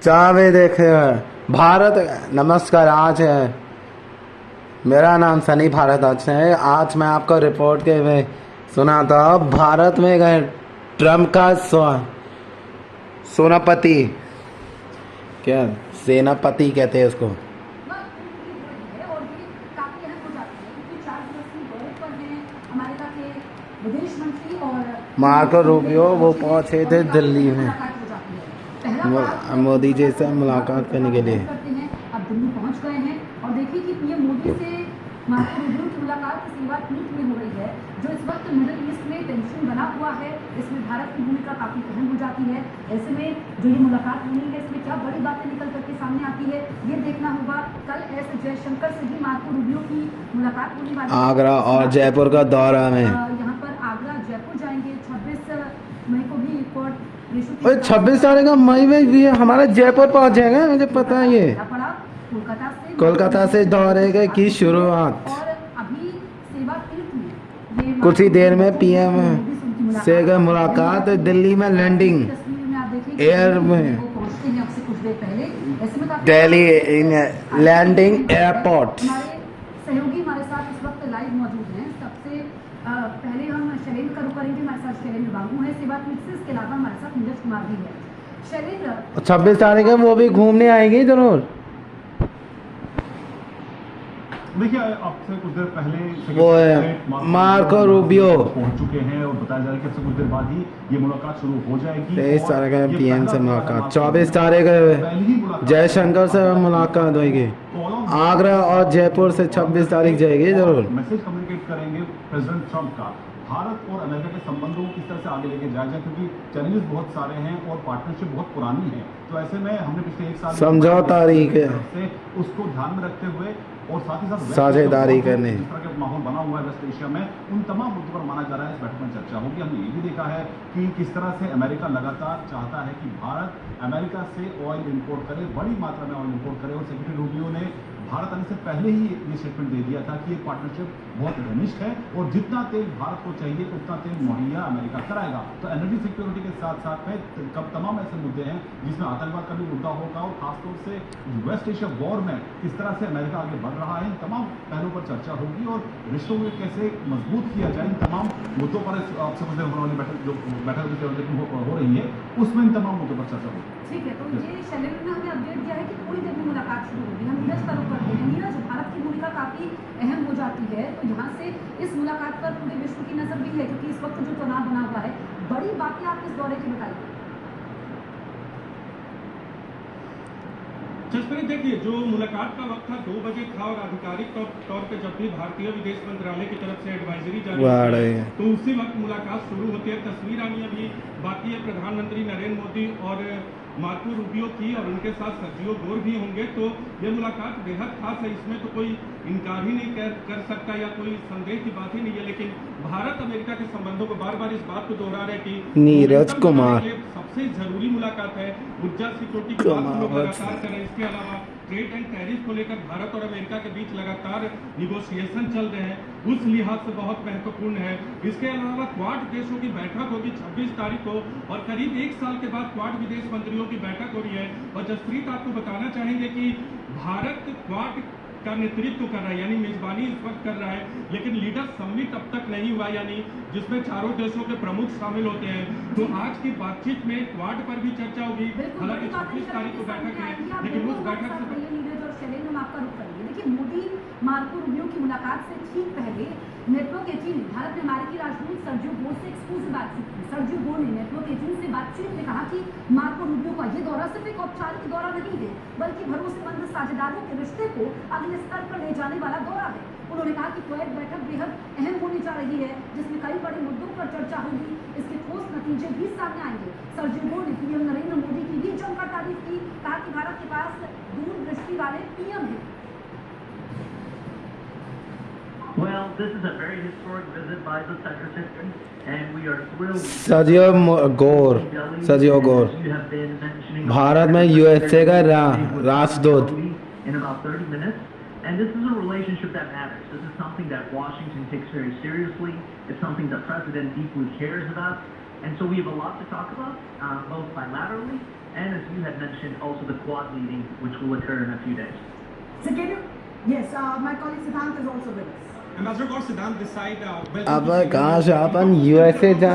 चावे देखे भारत। नमस्कार। आज है मेरा नाम सनी भारद्वाज है। आज मैं आपको रिपोर्ट के में सुना था भारत में गए ट्रम्प का सोनापति, क्या सेनापति कहते हैं उसको, मार्को रूबियो। वो पहुंचे थे दिल्ली में मोदी जी से मुलाकात करने के लिए। अब दिल्ली पहुंच गए हैं और देखिए कि पीएम मोदी से मार्को रूबियो की मुलाकात इस बार ट्वीट में हो रही है। जो इस वक्त मिडिल ईस्ट में टेंशन बना हुआ है, इसमें भारत की भूमिका काफी अहम हो जाती है। ऐसे में जो ये मुलाकात हुई है, इसमें क्या बड़ी बातें निकल करके सामने आती है, ये देखना होगा। कल एस जयशंकर से भी मार्को रूबियो की मुलाकात होने वाली है। आगरा और जयपुर का दौरा में यहाँ पर आगरा जयपुर जाएंगे। 26 मई को भी 26 तारीख का मई में भी हमारा जयपुर पहुंच जाएगा, मुझे पता है। ये कोलकाता से दौरे की शुरुआत। कुछ ही देर में पीएम से मुलाकात, दिल्ली में लैंडिंग एयर में, दिल्ली लैंडिंग एयरपोर्ट। सहयोगी हमारे साथ इस वक्त लाइव मौजूद हैं। सबसे पहले हम शैलेंद्र का रुख करेंगे। हमारे साथ शैलेंद्र बाबू है सेवा ट्वीट से। इसके अलावा हमारे साथ नीरज कुमार भी है। शैलेंद्र, 26 तारीख है, वो भी घूमने आएंगी जरूर। देखिए, आपसे कुछ देर पहले वो है मार्को रूबियो पहुंच चुके हैं और बताया जा रहा है कि अब से कुछ देर बाद ही ये मुलाकात शुरू हो जाएगी। 23 तारीख है पीएम से मुलाकात, 24 तारीख है जयशंकर से मुलाकात होगी। आगरा और जयपुर से 26 तारीख जाएगी जरूर। मैसेज कम्युनिकेट करेंगे प्रेसिडेंट ट्रंप का भारत और अमेरिका के संबंधों को किस तरह से आगे लेके जाया जाए, क्योंकि चैलेंजेस बहुत सारे हैं और पार्टनरशिप बहुत पुरानी है। तो ऐसे में हमने पिछले एक साल समझौता तारीख है उसको ध्यान में रखते हुए और साथ ही साथ साझेदारी करने, जिस तरह का माहौल बना हुआ है वेस्ट एशिया में, उन तमाम मुद्दों पर माना जा रहा है इस बैठक में चर्चा होगी। हमने ये भी देखा है कि किस तरह से अमेरिका लगातार चाहता है कि भारत अमेरिका से ऑयल इंपोर्ट करे, बड़ी मात्रा में ऑयल इंपोर्ट करे। और सेक्रेटरी रूबियो ने भारत आने से पहले ही ये स्टेटमेंट दे दिया था कि ये पार्टनरशिप बहुत घनिष्ठ है और जितना तेल भारत को चाहिए उतना तेल मुहैया अमेरिका कराएगा। तो एनर्जी सिक्योरिटी के साथ साथ में तमाम ऐसे मुद्दे हैं जिसमें आतंकवाद का भी मुद्दा होगा और खासतौर से वेस्ट एशिया वॉर में किस तरह से अमेरिका आगे बढ़ रहा है, इन तमाम पहलुओं पर चर्चा होगी और रिश्तों को कैसे मजबूत किया जाए, इन तमाम मुद्दों पर आपसे कुछ देर होने वाली बैठक हो रही है, उसमें इन तमाम मुद्दों पर चर्चा होगी। ठीक है, तो ये शैलेंद्र ने हमें अपडेट दिया है कि थोड़ी देर में मुलाकात शुरू होगी। हम नीरज का रुख करते हैं। नीरज, भारत की भूमिका काफी अहम हो जाती है, तो यहाँ से इस मुलाकात पर पूरे विश्व की नजर भी है, क्योंकि इस वक्त जो तनाव बना हुआ है, बड़ी बातें आप इस दौरे की बताइए। जसप्रीत, देखिए, जो मुलाकात का वक्त था 2 बजे था और आधिकारिक तौर पे जब भी भारतीय विदेश मंत्रालय की तरफ से एडवाइजरी जारी है तो उसी वक्त मुलाकात शुरू होती है। तस्वीर आनी अभी बाकी है प्रधानमंत्री नरेंद्र मोदी और मार्को रूबियो की, और उनके साथ सर्जियो गोर भी होंगे। तो ये मुलाकात बेहद खास है, इसमें तो कोई इनकार ही नहीं कर सकता या कोई संदेह की बात ही नहीं है। लेकिन भारत अमेरिका के संबंधों को बार बार इस बात को दोहरा रहे कि नीरज कुमार सबसे जरूरी मुलाकात है। ऊर्जा सिक्योरिटी की बात हम लोग लगातार कर रहे हैं। इसके अलावा ट्रेड एंड टैरिफ को लेकर भारत और अमेरिका के बीच लगातार निगोशिएशन चल रहे हैं, उस लिहाज से बहुत महत्वपूर्ण है। इसके अलावा क्वाड देशों की बैठक होगी 26 तारीख को और करीब 1 साल के बाद क्वाड विदेश मंत्रियों की बैठक हो रही है। और जसप्रीत, आपको बताना चाहेंगे कि भारत क्वाड का नेतृत्व कर रहा है, यानी मेजबानी इस वक्त कर रहा है, लेकिन लीडर समिट अब तक नहीं हुआ, यानी जिसमें चारों देशों के प्रमुख शामिल होते हैं। तो आज की बातचीत में क्वाड पर भी चर्चा होगी। हालांकि 26 तारीख को बैठक है, लेकिन उस बैठक से देखिए, मोदी मार्को रूबियो की मुलाकात से ठीक पहले नेटवर्क 18 भारत में अमेरिकी राजदूत सर्जियो गोर से एक्सक्लूसिव बातचीत की। सर्जियो गोर ने नेटवर्क 18 से बातचीत में कहा कि मार्को रूबियो का ये दौरा सिर्फ एक औपचारिक दौरा नहीं है, बल्कि भरोसेमंद साझेदारों के रिश्ते को अगले स्तर पर ले जाने वाला दौरा है। उन्होंने कहा कि क्वेट बैठक बेहद अहम होने जा रही है, जिसमें कई बड़े मुद्दों पर चर्चा होगी। इसके ठोस नतीजे भी सामने आएंगे। सर्जियो गोर ने पीएम नरेंद्र मोदी की भी जमकर तारीफ की, कहा कि भारत के पास दूरदृष्टि वाले पीएम हैं। Well, this is a very historic visit by the Secretary, and we are thrilled. Sergio Gor Bharat में यूएसए का राजदूत। In about 30 minutes, and this is a relationship that matters. This is something that Washington takes very seriously. It's something the President deeply cares about. And so we have a lot to talk about, both bilaterally and as you had mentioned, also the Quad meeting, which will occur in a few days. So can you? Yes, my colleague Siddhant is also with us. Ambassador, Siddhant this side. अब कहाँ से अपन USA जा